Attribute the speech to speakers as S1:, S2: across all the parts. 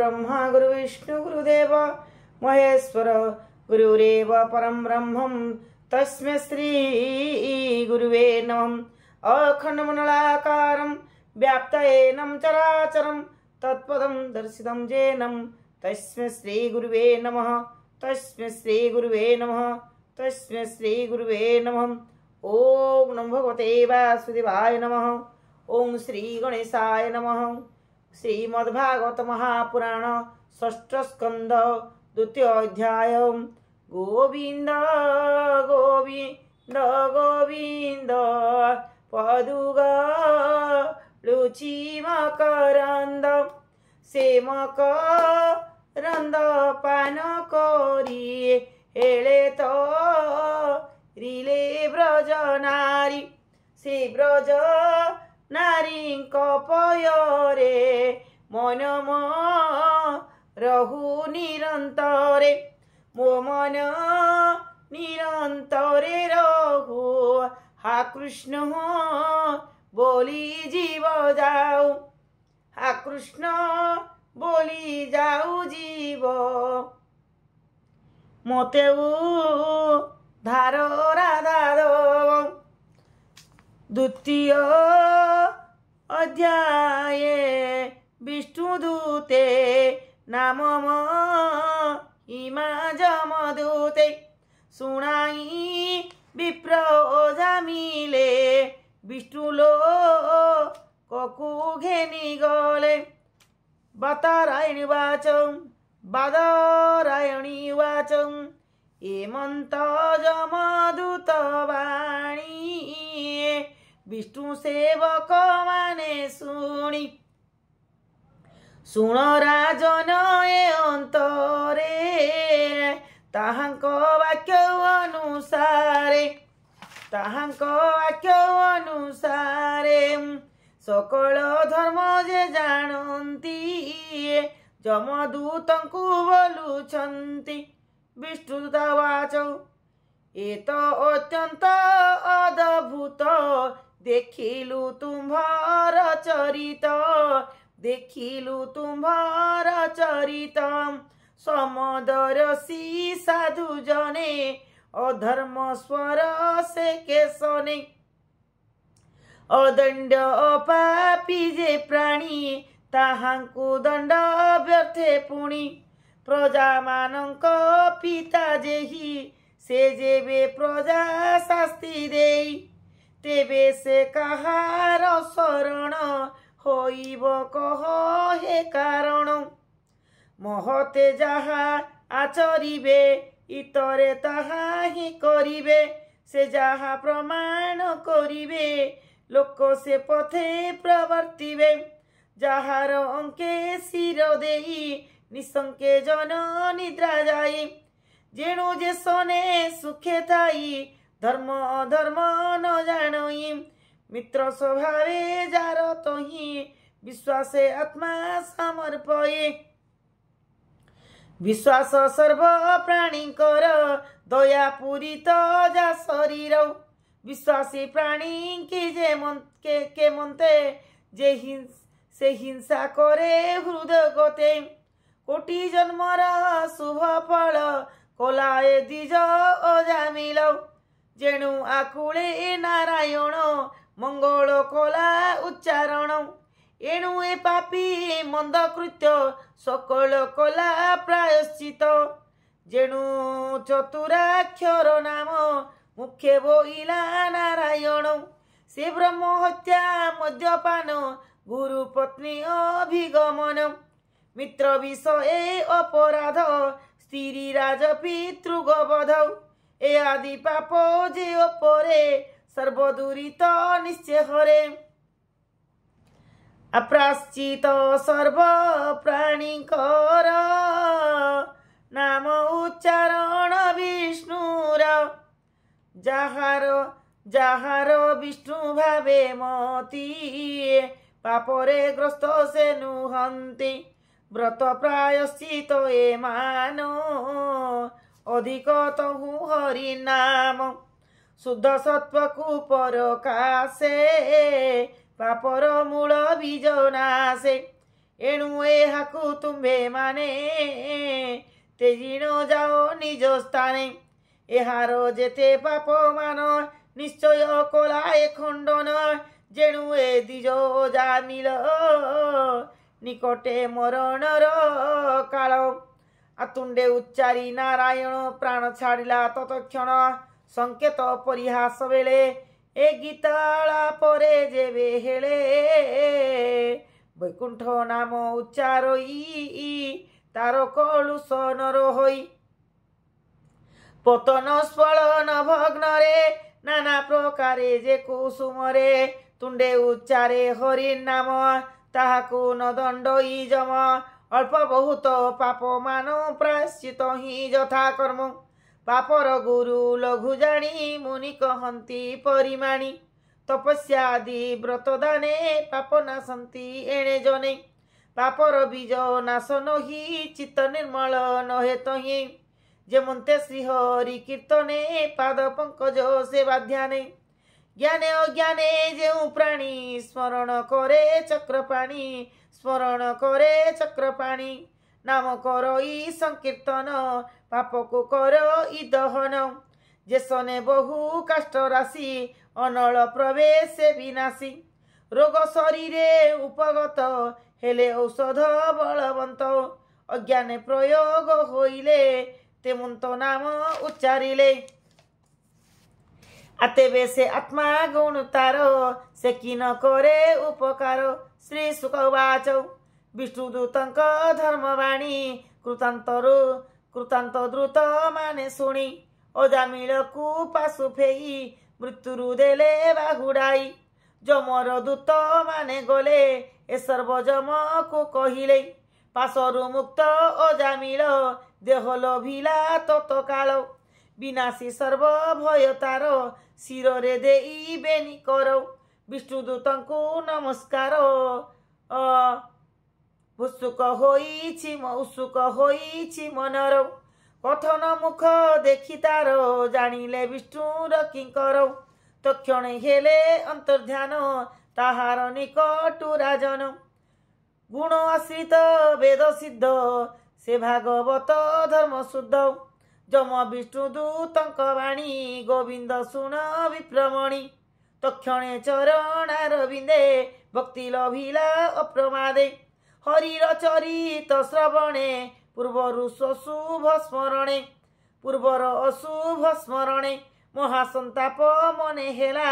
S1: ब्रह्मा गुरुविष्णु गुरुदेव महेश्वर गुरुरेव परं ब्रह्मं तस्मै श्री गुरुवे नमः। अखण्डमण्डलाकारं व्याप्तयेनं चराचरं तत्पदं दर्शितं येनं तस्मै श्री गुरुवे नमः। तस्मै श्री गुरुवे नमः। तस्मै श्री गुरुवे नमः। ओम नमो भगवते वासुदेवाय नमः। ओम श्री गणेशाय नमः। श्रीमद्भागवत महापुराण षष्ठ स्कंद द्वितीय अध्याय। गोविंद गोविंद गोविंद पदुग लुचि मकरंद से मकरंद पान करी हेले तो रिले ब्रज नारी से ब्रज नारी पयरे मन रहु निरंतरे मो मन निरंतरे रहु हा कृष्ण बोली जीव जाऊ हा कृष्ण बोली जाऊ जीव मोते धार राधा दो। द्वितीय अध्याय विष्णुदूते नाम इमा जमदूते सुनाई विप्र जामिले विष्णुलो ककु घेनी गले। बादरायणी वाचं एमंत जमदूत वाणी विष्णु सेवक माने शुणी शुण राजन ए अंतरे ताहांक वाक्य अनुसारे सकल धर्म जे जानती जमदूतंकु बोलुछंती। विष्णुदूतवाच एत अत्यंत अद्भुत देखिलु तुम्हार चरित समदरसी साधु जने अधर्म स्वर से केशने अदंड अपापी जे प्राणी ताहांकु दंड व्यर्थे पुणी प्रजा मानंक पिता जेहि से जेबे प्रजा शास्ति देई तेबे से कहार शरण होइब कह हे कारण महते जहा आचरिबे इतरे ताहा ही करिबे से जहा प्रमाण करिबे लोक से पथे प्रवर्तिबे जहार अंके सिर देई निसंके जन निद्रा जाई जेणु जे सने सुखे थाई धर्म अधर्म न जानई मित्र स्वभावे जार तोही विश्वासे आत्मा समर्पये विश्वास सर्व प्राणी कर दया पूरित जा शरीर विश्वासी प्राणी की जे मन के मनते जे से हिंसा करे हृदय गते कोटि जन्मर शुभ फल कोलाए द्विज अजामिल जेणु आकुले नारायण मंगल कोला उच्चारण एणु ए पापी मंद कृत्य सकल कोला प्रायश्चित जेणु चतुराक्षर नाम मुख्य बोइला नारायण से ब्रह्म हत्या मद्यपान गुरु पत्नी अभिगमन मित्र विषय अपराध स्त्री राज पितृगवध ए आदि पाप जे अपरे सर्वदूरित निश्चय हरे अप्राश्चित सर्व प्राणीकर नाम उच्चारण विष्णुर जाहार विष्णु भावे मती पापरे ग्रस्त से नुहंती व्रत प्रायश्चित ए मानो अधिक तहु हरि नाम शुद्ध सत्व कुपर कासे पापर मूल बीज नासे ଏଣୁ ଏହାକୁ ତୁମ୍ଭେ ମାନେ ତେଜିଣ ଯାଅ ନିଜ ସ୍ଥାନେ। ଏହାର ଯେତେ ପାପ ମାନ ନିଶ୍ଚୟ କଲାଏ ଖଣ୍ଡନ। ଯେଣୁ ଏ ଦ୍ୱିଜ ଜାମିଲ ନିକଟେ ମରଣର କାଳ। ଆତୁଣ୍ଡେ ଉଚ୍ଚାରି ନାରାୟଣ ପ୍ରାଣ ଛାଡ଼ିଲା ତତକ୍ଷଣ। ସଂକେତ ପରିହାସ ବେଳେ ଏ ଗୀତାଳା ପରେ ଯେବେ ହେଳେ। ବୈକୁଣ୍ଠ ନାମ ଉଚ୍ଚାରଇ ତାର କଳୁଷ ନର ହୋଇ। ପତନ ସ୍ଫଳନ ଭଗ୍ନରେ ନାନା ପ୍ରକାରେ ଯେ କୁସୁମରେ। ତୁଣ୍ଡେ ଉଚ୍ଚାରେ ହରି ନାମ ତାହାକୁ ନ ଦଣ୍ଡଇ ଯମ। ଅଳ୍ପ ବହୁତ ପାପ ମାନ ପ୍ରାୟଶ୍ଚିତ ହିଁ ଯଥା କର୍ମ। ପାପର ଗୁରୁ ଲଘୁ ଜାଣି ମୁନି କହନ୍ତି ପରିମାଣି। ତପସ୍ୟା ଆଦି ବ୍ରତ ଦାନେ ପାପ ନାଶନ୍ତି ଏଣେ ଜନେ। ପାପର ବୀଜ ନାଶ ନହି ଚିତ୍ତ ନିର୍ମଳ ନହେ ତହିଁ। ଯେମନ୍ତେ ଶ୍ରୀହରି କୀର୍ତ୍ତନେ ପାଦ ପଙ୍କଜ ସେବା ଧ୍ୟାନେ। ଜ୍ଞାନେ ଅଜ୍ଞାନେ ଯେଉଁ ପ୍ରାଣୀ ସ୍ମରଣ କରେ ଚକ୍ରପାଣି। ସ୍ମରଣ କରେ ଚକ୍ରପାଣି। ନାମ କରଇ ସଂକୀର୍ତ୍ତନ ପାପକୁ କରଇ ଦହନ। ଯେସନେ ବହୁ କାଷ୍ଟ ରାଶି ଅନଳ ପ୍ରବେଶ ବିନାଶୀ। ରୋଗ ଶରୀରେ ଉପଗତ ହେଲେ ଔଷଧ ବଳବନ୍ତ। ଅଜ୍ଞାନେ ପ୍ରୟୋଗ ହୋଇଲେ ତେମନ୍ତ ନାମ ଉଚ୍ଚାରିଲେ। ଆତେବେ ସେ ଆତ୍ମା ଗୁଣ ତାର ସେ କି ନ କରେ ଉପକାର। ଶ୍ରୀ ଶୁକବାଚ ବିଷ୍ଣୁଦୂତଙ୍କ ଧର୍ମବାଣୀ କୃତାନ୍ତ ଦ୍ରୁତ ମାନେ ଶୁଣି। ଅଜାମିଳକୁ ପାଶୁ ଫେଇ ମୃତ୍ୟୁରୁ ଦେଲେ ବାହୁଡ଼ାଇ। ଯମର ଦୂତ ମାନେ ଗଲେ ଏ ସର୍ବ ଯମକୁ କହିଲେ। ପାଶରୁ ମୁକ୍ତ ଅଜାମିଳ ଦେହ ଲୋଭିଲା ତତକାଳ। ବିନାଶୀ ସର୍ବ ଭୟ ତାର ଶିରରେ ଦେଇ ବେନି କର। ବିଷ୍ଣୁଦୂତଙ୍କୁ ନମସ୍କାର ଉତ୍ସୁକ ହୋଇଛି ମନର। କଥନ ମୁଖ ଦେଖି ତାର ଜାଣିଲେ ବିଷ୍ଣୁର କିଙ୍କର। ତକ୍ଷଣେ ହେଲେ ଅନ୍ତର୍ଧ୍ୟାନ ତାହାର ନିକଟୁ ରାଜନ। ଗୁଣ ଆଶ୍ରିତ ବେଦ ସିଦ୍ଧ ସେ ଭାଗବତ ଧର୍ମ ଶୁଦ୍ଧ। ଯମ ବିଷ୍ଣୁ ଦୂତଙ୍କ ବାଣୀ ଗୋବିନ୍ଦ ଶୁଣ ବିପ୍ରମଣି। ତକ୍ଷଣେ ଚରଣାରବିନ୍ଦେ ଭକ୍ତି ଲଭିଲା ଅପ୍ରମାଦେ। ହରିର ଚରିତ ଶ୍ରବଣେ ପୂର୍ବରୁ ଶୁଭ ସ୍ମରଣେ। ପୂର୍ବର ଅଶୁଭ ସ୍ମରଣେ ମହାସନ୍ତାପ ମନେ ହେଲା।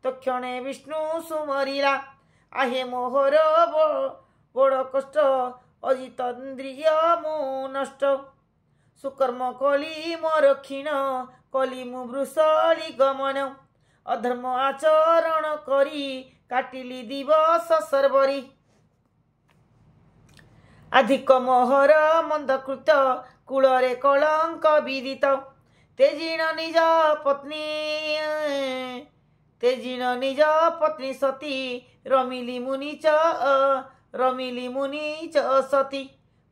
S1: ତକ୍ଷଣେ ବିଷ୍ଣୁ ସୁମରିଲା। ଆହେ ମୋହର ବଡ଼ କଷ୍ଟ ଅଜିତେନ୍ଦ୍ରିୟ ମୁଁ ନଷ୍ଟ। ସୁକର୍ମ କଲି ମୋର କ୍ଷୀଣ କଲି ମୁଁ ବୃଷଳି ଗମନ। ଅଧର୍ମ ଆଚରଣ କରି କାଟିଲି ଦିବସ ସର୍ବରି। ଅଧିକ ମୋହର ମନ୍ଦକୃତ କୂଳରେ କଳଙ୍କ ବିଦିତ। ତେଜିଣ ନିଜ ପତ୍ନୀ ସତୀ ରମିଲି ମୁନି ଚ ସତୀ।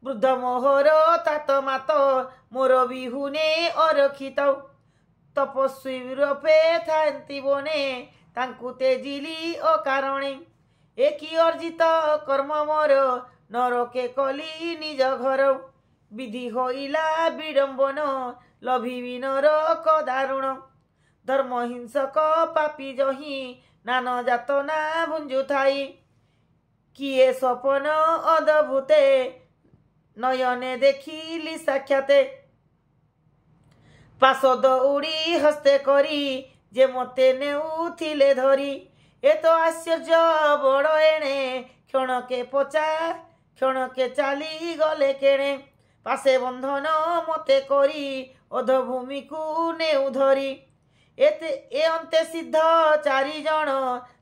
S1: ବୃଦ୍ଧ ମୋହର ତାତ ମାତ ମୋର ବିହୁନେ ଅରକ୍ଷିତ। ତପସ୍ୱୀ ରୂପେ ଥାନ୍ତି ବନେ ତାଙ୍କୁ ତେଜିଲି ଅକାରଣେ। ଏକି ଅର୍ଜିତ କର୍ମ ମୋର ନରକେ କଲି ନିଜ ଘର। ବିଧି ହୋଇଲା ବିଡ଼ମ୍ବନ ଲଭିବି ନରକ ଦାରୁଣ। ଧର୍ମ ହିଂସକ ପାପୀ ଜହି ନାନା ଯାତନା ଭୁଞ୍ଜୁଥାଇ। କିଏ ସପନ ଅଦଭୁତେ ନୟନେ ଦେଖିଲି ସାକ୍ଷାତେ। ପାଶଦ ଉଡ଼ି ହସ୍ତେ କରି ଯେ ମତେ ନେଉଥିଲେ ଧରି। ଏ ତ ଆଶ୍ଚର୍ଯ୍ୟ ବଡ଼ ଏଣେ କ୍ଷଣକେ ଚାଲିଗଲେ କେଣେ। ପାଶେ ବନ୍ଧନ ମତେ କରି ଅଧଭୂମିକୁ ନେଉ ଧରି। ଏ ଅନ୍ତେ ସିଦ୍ଧ ଚାରିଜଣ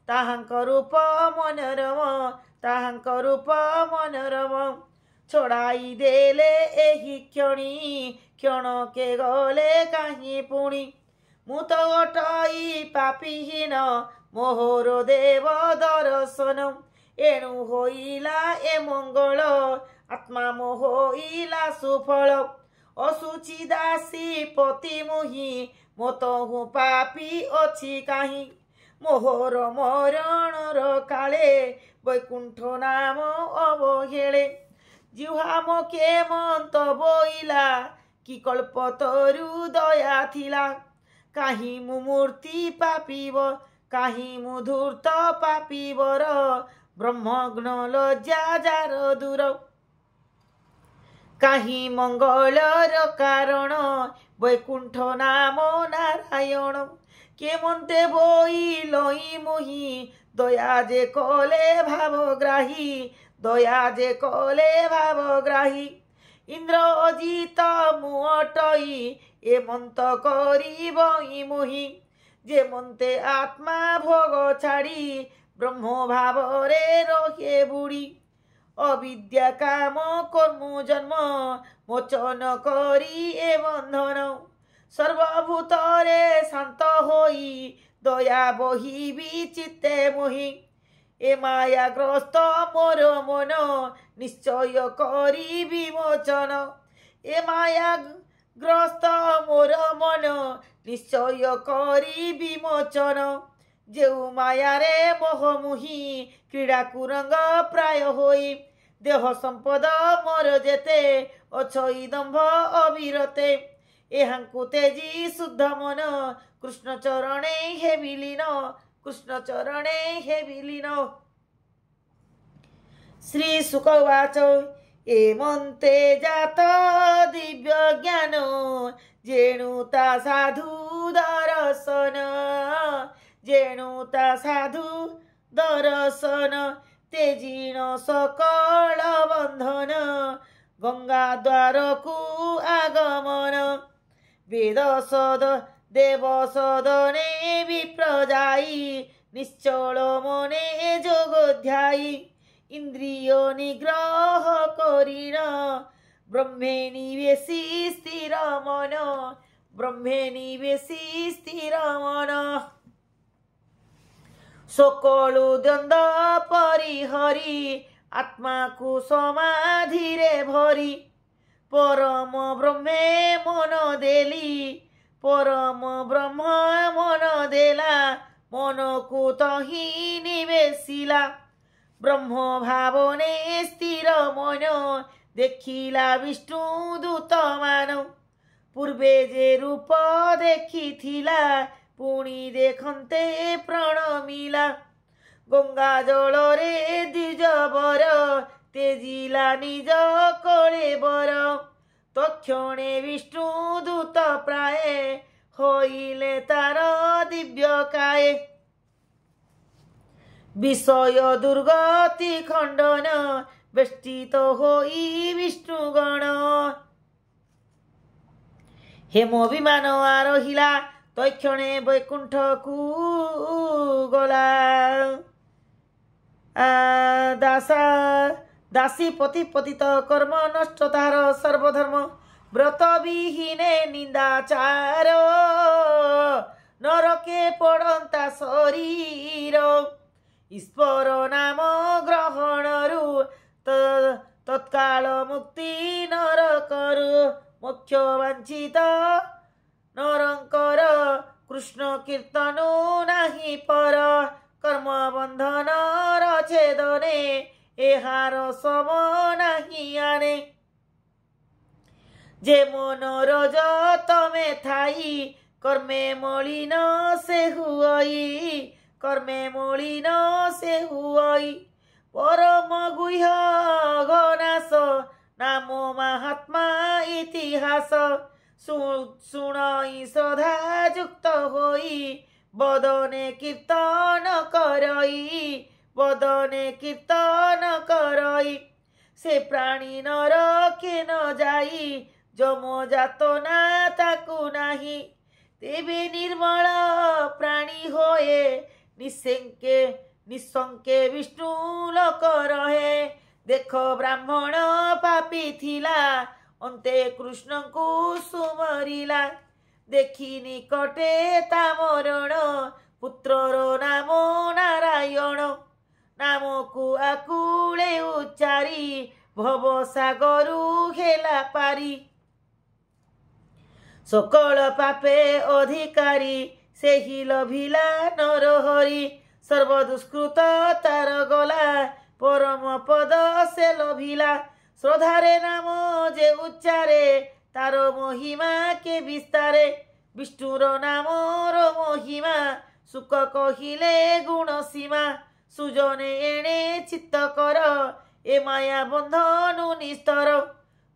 S1: ତାହାଙ୍କ ରୂପ ମନୋରମ। ଛଡ଼ାଇ ଦେଲେ ଏହି କ୍ଷଣକେ ଗଲେ କାହିଁ ପୁଣି। ମୁଁ ତ ଅଟଇ ପାପୀହୀନ ମୋହର ଦେବ ଦର୍ଶନ। ଏଣୁ ହୋଇଲା ଏ ମଙ୍ଗଳ ଆତ୍ମା ମୋହଇଲା ସୁଫଳ। ଅସୁଚି ଦାସୀ ପତି ମୁହିଁ ମୋତହୁ ପାପୀ ଅଛି କାହିଁ। मोहर मरणर काले वैकुंठ नाम अवहेले जिह्वा मोके मंत बोइला कि कल्प तरु दया थिला काहि मु मूर्ति पापीब काहि मु धूर्त पापीबर ब्रह्मग्न लज्जा जार दूर काहि मंगलर कारण वैकुंठ नाम नारायण के मन्ते बोई लई मोहि दया जे कले भावग्राही दया जे कले भावग्राही इंद्र अजित मुअटई ए मंत करी बई मोहि जे मन्ते आत्मा भोग छाड़ी ब्रह्म भाव रे रहे बुड़ी अविद्या काम कर्म जन्म मोचन करी ए बंधन सर्वभूत रे शांत होई दया बही चित्ते मोहि ए मायाग्रस्त मोर मन निश्चय करी विमोचन ए मायाग्रस्त मोर मन निश्चय करी विमोचन जेउ मायारे मोहमुही क्रीड़ा कुरंग प्राय होई देह संपद मोर जेते अछई दंभ अविरते एहांकु तेजी शुद्ध मन कृष्ण चरणे हे विलीन कृष्ण चरणे हे विलीन श्री शुकवाच एमन्ते जात दिव्य ज्ञान जेणुता साधु दर्शन जेणुता साधु दर्शन तेजीण सकल बंधन गंगा द्वार को आगमन वेद सद देव सदने विप्रजाई निश्चल मने जोगध्यायी इंद्रिय निग्रह करिण ब्रह्मे निवेशी स्थिर मन ब्रह्मे निवेशी स्थिर मन सकलु द्वंद परिहरी आत्मा को समाधि रे भरी परम ब्रह्मे मन देली परम ब्रह्म मन देला मन को तही निवेशिला ब्रह्म भावने स्थिर मन देखिला विष्णु दूत मान पूर्वे जे रूप देखिथिला पुणी देखन्ते प्रणमिला गंगा जल रे द्विजवर तेजिला निज कळे बर तक्षणे विष्णु दूत प्राय होइले तार दिव्य काय विषय दुर्गति खंडन बेष्टित होई विष्णुगण हेम विमान आरोहिला तक्षणे वैकुंठ को गला दासा दासी पति पतित कर्म नष्ट तार सर्वधर्म व्रत विहीने निंदाचार नरके पड़ंता शरीर ईश्वर नाम ग्रहणरु तत्काल मुक्ति नरकरु मोक्ष वांछित नरंकर कृष्ण कीर्तन नाही पर कर्म बंधन छेदने एहार सम नाही आने जे मन रज तमे थाई कर्मे मलिन से हुई कर्मे मलिन से हुई परम गुह्य घनास नाम महात्मा इतिहास सुनई श्रद्धा युक्त होई बदने कीर्तन करई बदने कीर्तन करई से प्राणी नर के न जाई जम जातना ताकू नाही तेबे निर्मल प्राणी होए निशंके निशंके विष्णु लोक रहे देख ब्राह्मण पापी थिला अंते कृष्ण को सुमरिला देखी निकटे ता मरण पुत्रर नाम नारायण नाम को आकुले उच्चारी भव सागरु हेला पारी सकल पापे अधिकारी से ही लभिला नरहरि सर्वदुष्कृत तार गला परम पद से लभिला श्रद्धारे नाम जे उच्चारे तार महिमा के विस्तारे विष्णुर नामर महिमा सुख कहिले गुण सीमा सुजने एणे चित्त कर ए माया बंधनु निस्तर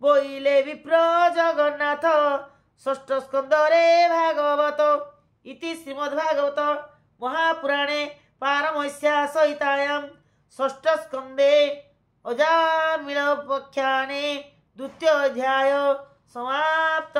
S1: बोइले विप्र जगन्नाथ षष्ठ स्कंदरे भागवत इति श्रीमद्भागवत महापुराणे पारमहंस्या सहितायां षष्ठ स्कंदे अजामिल पक्षाणे द्वितीय अध्याय समाप्त।